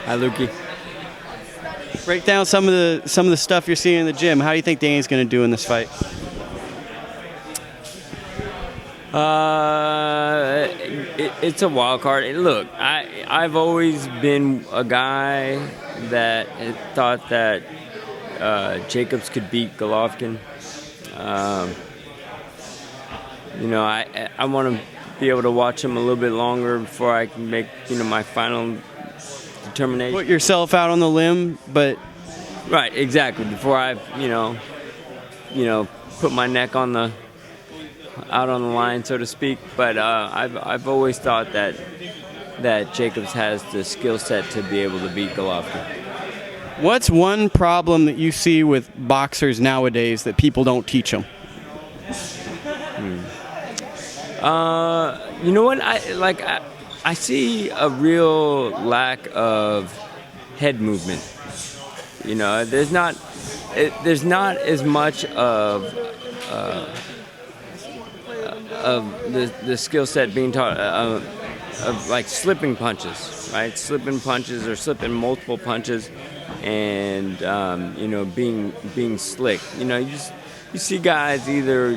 Hi, Lukey. Break down some of the stuff you're seeing in the gym. How do you think Danny's going to do in this fight? It's a wild card. Look, I've always been a guy that thought that Jacobs could beat Golovkin. I want to be able to watch him a little bit longer before I can make my final determination. Put yourself out on the limb, but right, exactly. Before I put my neck out on the line, so to speak. But I've always thought that Jacobs has the skill set to be able to beat Golovkin. What's one problem that you see with boxers nowadays that people don't teach them? You know what? I see a real lack of head movement. There's not as much of the skill set being taught of like slipping punches, right? Slipping punches or slipping multiple punches, and being slick. You see guys either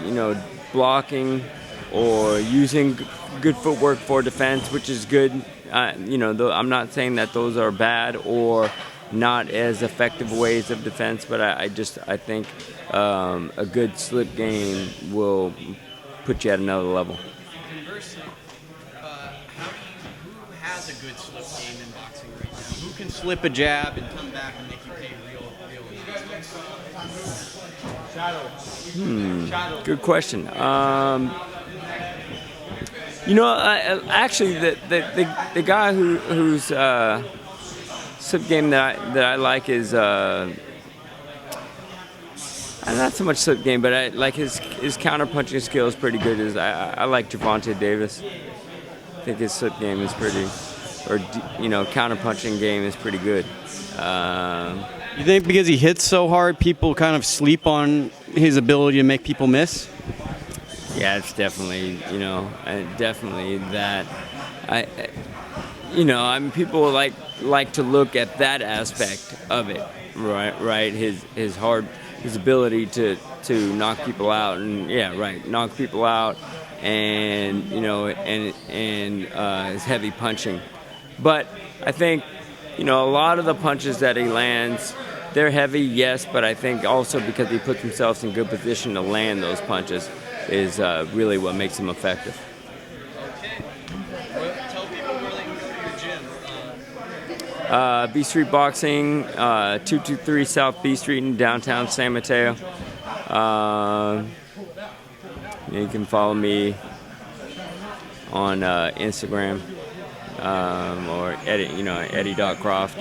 blocking or using good footwork for defense, which is good. I'm not saying that those are bad or not as effective ways of defense, but I think a good slip game will put you at another level. Conversely, who has a good slip game in boxing right now? Who can slip a jab and come back and make you pay real Shadow. Good question. Actually, the guy whose slip game that I like is not so much slip game, but I like his counter punching skill is pretty good. I like Gervonta Davis. I think his slip game is pretty, counter punching game is pretty good. You think because he hits so hard, people kind of sleep on his ability to make people miss? Yeah, it's definitely, definitely that. People like to look at that aspect of it, right? His ability to knock people out, and knock people out, and his heavy punching. But I think, a lot of the punches that he lands, they're heavy, yes, but I think also because he puts himself in good position to land those punches is really what makes him effective. Okay. Well, tell people where they can go to your gym. B Street Boxing, 223 South B Street in downtown San Mateo. You can follow me on Instagram or Eddie.Croft.